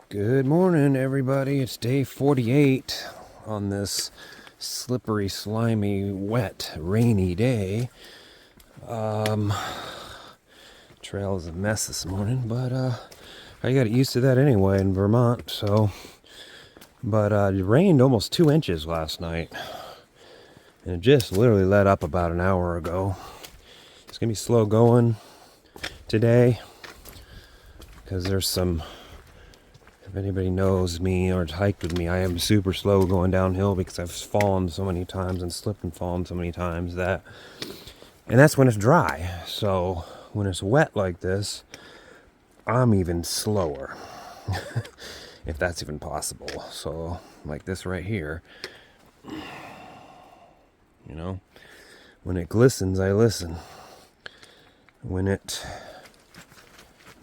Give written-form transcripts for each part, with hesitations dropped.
Good morning, everybody. It's day 48 on this slippery, slimy, wet, rainy day. Trail is a mess this morning, but I got used to that anyway in Vermont. But it rained almost 2 inches last night, and it just literally let up about an hour ago. It's gonna be slow going today because there's some. If anybody knows me or has hiked with me, I am super slow going downhill because I've fallen so many times and slipped and fallen so many times and that's when it's dry. So when it's wet like this, I'm even slower, if that's even possible. So like this right here, when it glistens, I listen. When I'm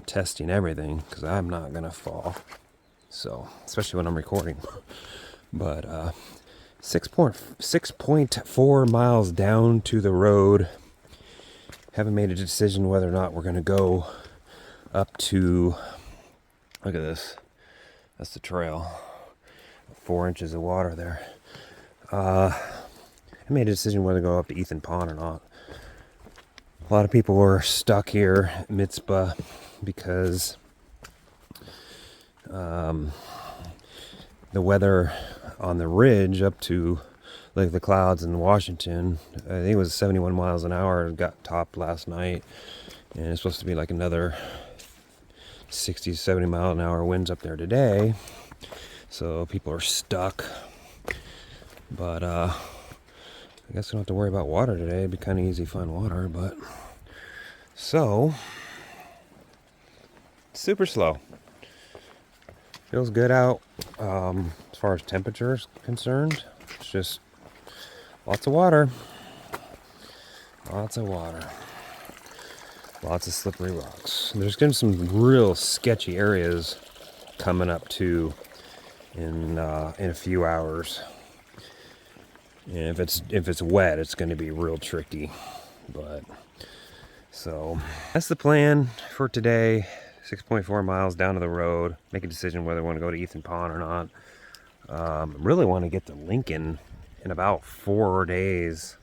testing everything because I'm not gonna fall. So, especially when I'm recording. But 6.4 miles down to the road. Haven't made a decision whether or not we're going to go up to, look at this. That's the trail. 4 inches of water there. I made a decision whether to go up to Ethan Pond or not. A lot of people were stuck here at Mitzpah because the weather on the ridge up to Lake the Clouds in Washington, I think it was 71 miles an hour. It got topped last night, and it's supposed to be like another 60, 70 mile an hour winds up there today. So people are stuck. But I guess we don't have to worry about water today. It'd be kind of easy to find water, but so super slow. Feels good out as far as temperature is concerned. It's just lots of water. Lots of water. Lots of slippery rocks. There's going to be some real sketchy areas coming up too in a few hours. And if it's wet, it's going to be real tricky. But so that's the plan for today. 6.4 miles down to the road. Make a decision whether I want to go to Ethan Pond or not. Really want to get to Lincoln in about 4 days.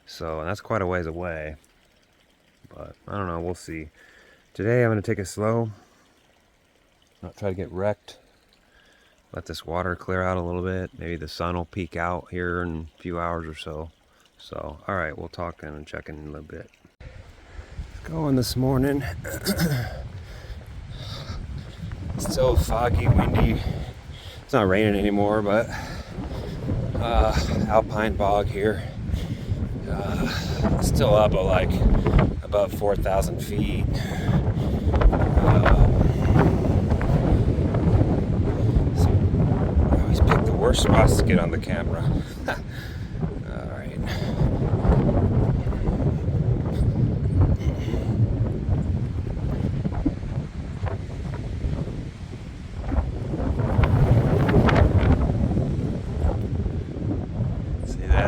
So that's quite a ways away. But I don't know, we'll see. Today I'm going to take it slow. Not try to get wrecked. Let this water clear out a little bit. Maybe the sun will peek out here in a few hours or so. So, alright, we'll talk and check in a little bit. It's going this morning. Still foggy, windy. It's not raining anymore, but alpine bog here. Still up at like above 4,000 feet. So I always pick the worst spots to get on the camera. Alright.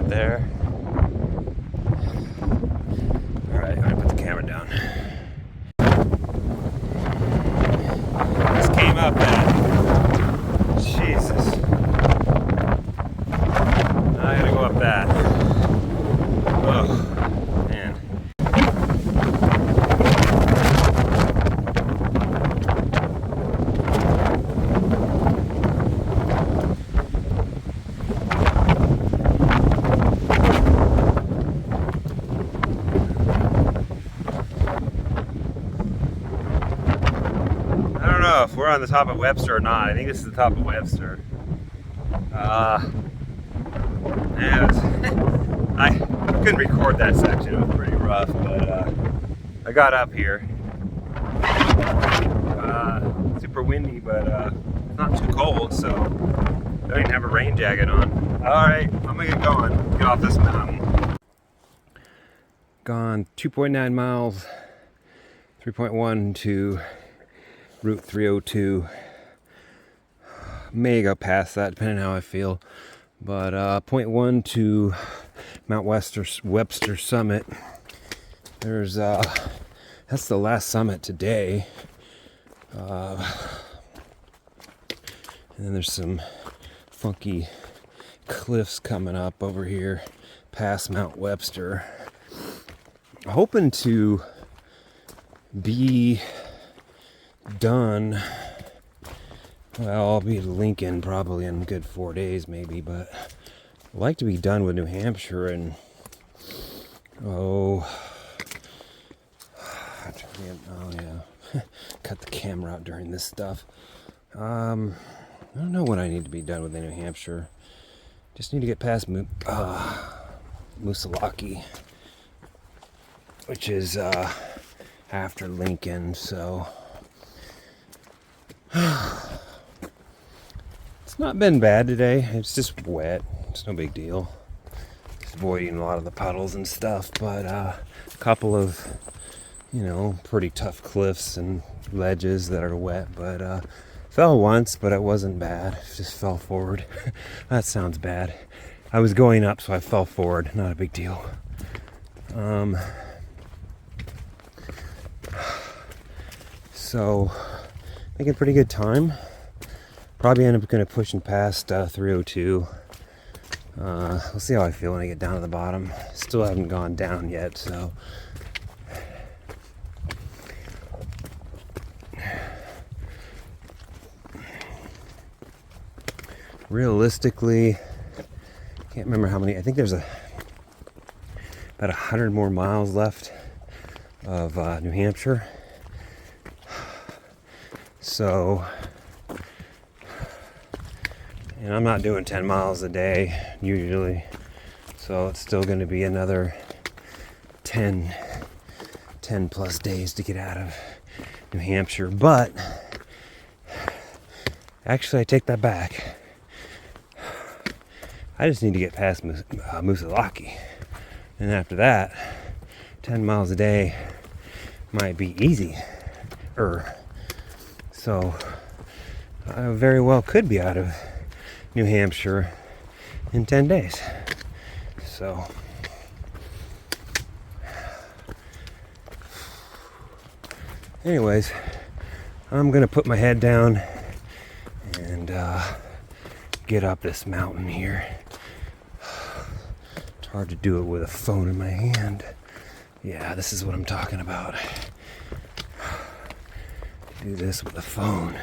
There. Alright, I'm gonna put the camera down. This came up at Jesus. I gotta go up that. Oh, man. If we're on the top of Webster or not. I think this is the top of Webster. I couldn't record that section. It was pretty rough, but I got up here. Super windy, but not too cold, so I don't even have a rain jacket on. Alright, I'm gonna get going. Get off this mountain. Gone 2.9 miles, 3.1 to Route 302. May go past that depending on how I feel. But 0.1 to Mount Webster Summit. There's that's the last summit today. And then there's some funky cliffs coming up over here past Mount Webster. Hoping to be done. Well, I'll be at Lincoln probably in a good 4 days maybe, but I'd like to be done with New Hampshire and cut the camera out during this stuff. I don't know when I need to be done with New Hampshire. Just need to get past Moosilauke, which is after Lincoln, so it's not been bad today. It's just wet. It's no big deal. Just avoiding a lot of the puddles and stuff, but a couple of, pretty tough cliffs and ledges that are wet, but fell once, but it wasn't bad. Just fell forward. That sounds bad. I was going up, so I fell forward. Not a big deal. So, making pretty good time. Probably end up going to pushing past 302. We'll see how I feel when I get down to the bottom. Still haven't gone down yet, so. Realistically, can't remember how many. I think there's about 100 more miles left of New Hampshire. So, and I'm not doing 10 miles a day usually, so it's still going to be another 10 plus days to get out of New Hampshire. But actually, I take that back. I just need to get past Moosilauke, and after that, 10 miles a day might be easy. So I very well could be out of New Hampshire in 10 days. So anyways, I'm gonna put my head down and get up this mountain here. It's hard to do it with a phone in my hand. Yeah, this is what I'm talking about. Do this with a phone.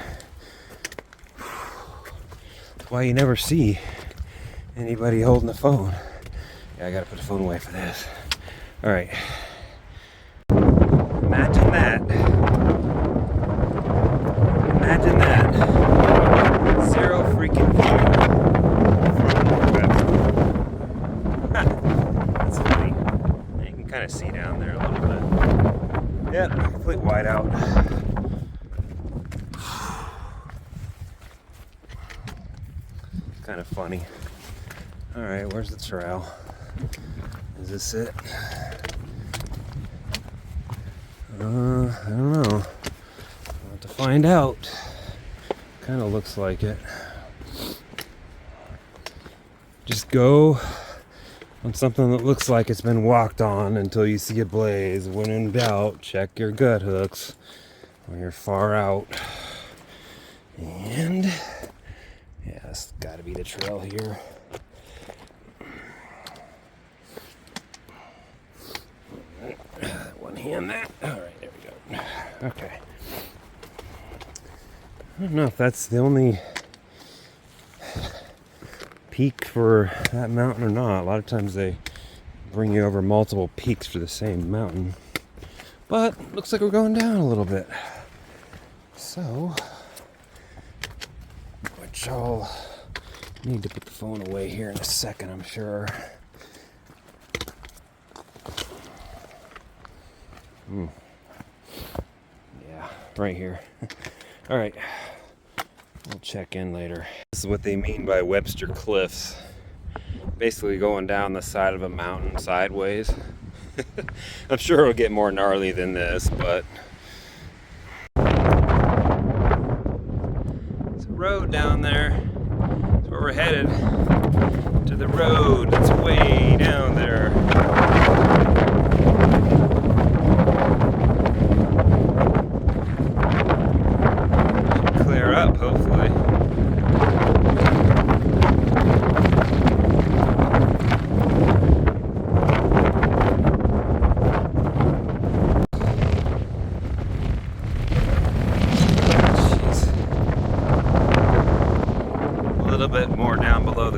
That's why you never see anybody holding a phone. Yeah, I gotta put the phone away for this. Alright. Imagine that. Imagine that. Zero freaking That's funny. You can kind of see down there a little bit. Yeah, complete whiteout. Kind of funny. Alright, where's the trail? Is this it? I don't know. I'll have to find out. Kind of looks like it. Just go on something that looks like it's been walked on until you see a blaze. When in doubt, check your gut hooks when you're far out. And yeah, this has got to be the trail here. One hand that. Alright, there we go. Okay. I don't know if that's the only peak for that mountain or not. A lot of times they bring you over multiple peaks for the same mountain. But looks like we're going down a little bit. So, which I'll need to put the phone away here in a second, I'm sure. Yeah, right here. All right, we'll check in later. This is what they mean by Webster Cliffs. Basically going down the side of a mountain sideways. I'm sure it'll get more gnarly than this, but it's a road down there. That's where we're headed. To the road that's way down there. Should clear up, hopefully.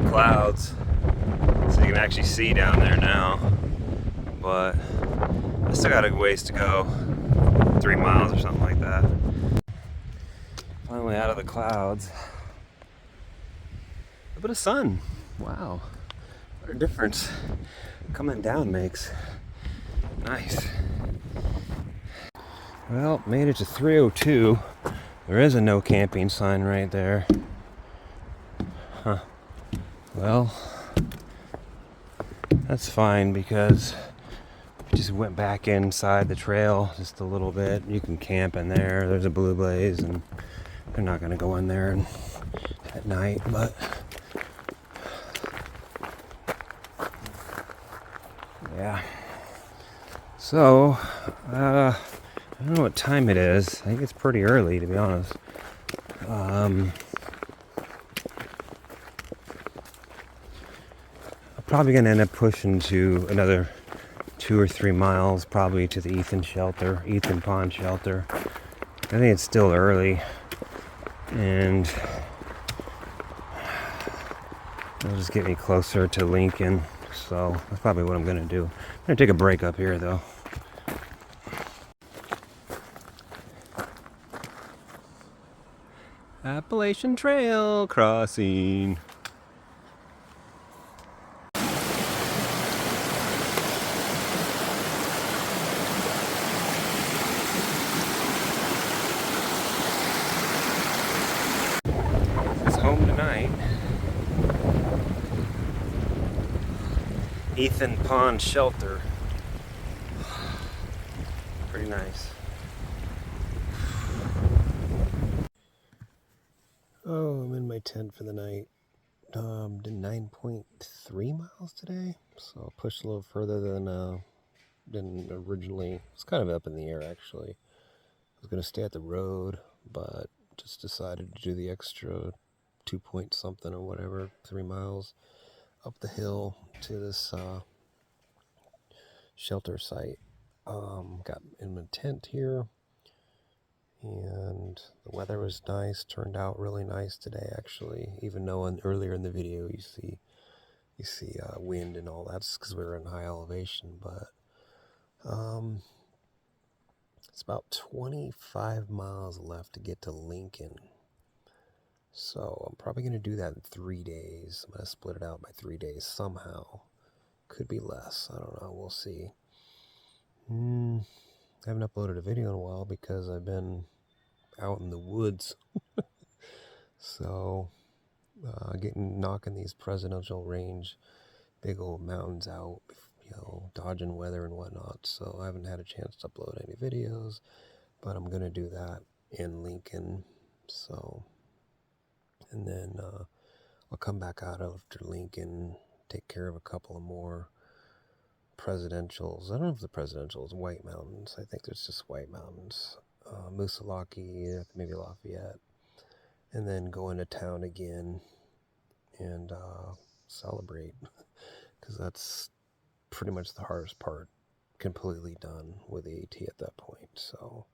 clouds, so you can actually see down there now. But I still got a ways to go, 3 miles or something like that. Finally out of the clouds. A bit of sun. Wow, what a difference coming down makes. Nice. Well, made it to 302. There is a no camping sign right there. Huh. Well, that's fine because we just went back inside the trail just a little bit. You can camp in there. There's a blue blaze, and they're not going to go in there at night, but yeah. So, I don't know what time it is. I think it's pretty early, to be honest. I'm probably going to end up pushing to another 2 or 3 miles, probably to the Ethan Pond shelter. I think it's still early, and it'll just get me closer to Lincoln. So that's probably what I'm going to do. I'm going to take a break up here, though. Appalachian Trail crossing. It's home tonight. Ethan Pond Shelter. Pretty nice. Oh, I'm in my tent for the night. Did 9.3 miles today, so I pushed a little further than originally. It's kind of up in the air, actually. I was going to stay at the road, but just decided to do the extra 2 point something or whatever, 3 miles up the hill to this shelter site. Got in my tent here, and the weather was nice. Turned out really nice today, actually. Even though earlier in the video you see wind and all that's because we were in high elevation. But it's about 25 miles left to get to Lincoln. So I'm probably going to do that in 3 days. I'm going to split it out by 3 days somehow. Could be less. I don't know. We'll see. I haven't uploaded a video in a while because I've been out in the woods. So knocking these presidential range, big old mountains out, dodging weather and whatnot. So I haven't had a chance to upload any videos, but I'm going to do that in Lincoln. So, and then I'll come back out after Lincoln, take care of a couple of more presidentials. I don't know if the presidentials, White Mountains. I think there's just White Mountains. Moosilauke, maybe Lafayette. And then go into town again and celebrate. Because that's pretty much the hardest part. Completely done with the AT at that point. So,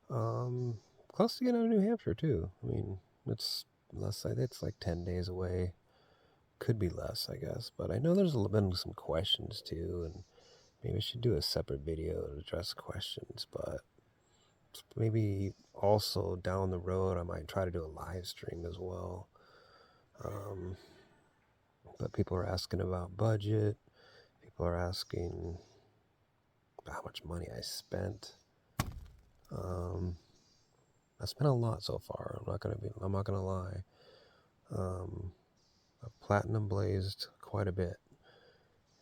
close to getting out of New Hampshire, too. I mean, it's like 10 days away. Could be less, I guess, but I know there's been some questions too, and maybe I should do a separate video to address questions, but maybe also down the road I might try to do a live stream as well. But people are asking about budget. People are asking how much money I spent. I spent a lot so far. I'm not gonna lie. I've platinum blazed quite a bit.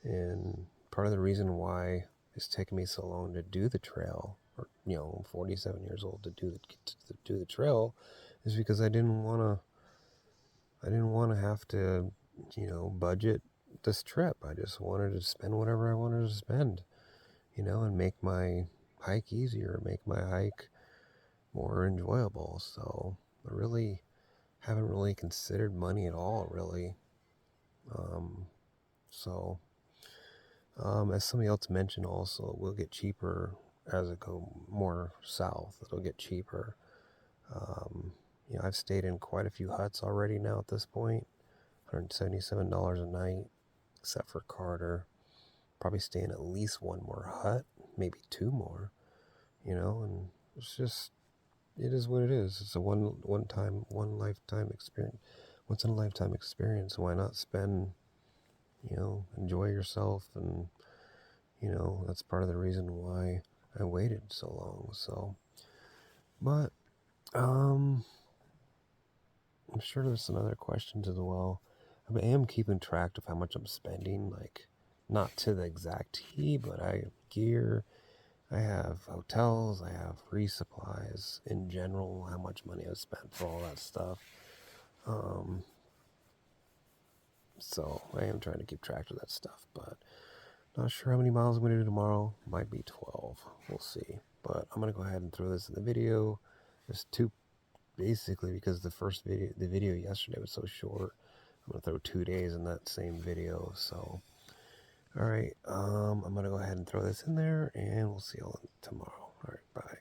And part of the reason why it's taken me so long to do the trail, or I'm 47 years old to do the trail, is because I didn't want to have to, budget this trip. I just wanted to spend whatever I wanted to spend, and make my hike easier, make my hike more enjoyable. So I really haven't really considered money at all, really. So. As somebody else mentioned also, it will get cheaper as it go more south. It'll get cheaper. I've stayed in quite a few huts already now at this point. $177 a night, except for Carter. Probably stay in at least one more hut, maybe two more, you know, and it's just, it is what it is. It's a one lifetime experience. Once in a lifetime experience. Why not spend, you know, enjoy yourself? And, you know, that's part of the reason why I waited so long. So, but, I'm sure there's some other questions as well. I am keeping track of how much I'm spending, like, not to the exact T, but I have gear, I have hotels, I have resupplies in general, how much money I've spent for all that stuff. So I am trying to keep track of that stuff, but not sure how many miles I'm going to do tomorrow. Might be 12. We'll see. But I'm going to go ahead and throw this in the video. There's two, basically, because the video yesterday was so short. I'm going to throw 2 days in that same video. So, all right. I'm going to go ahead and throw this in there, and we'll see you all tomorrow. All right, bye.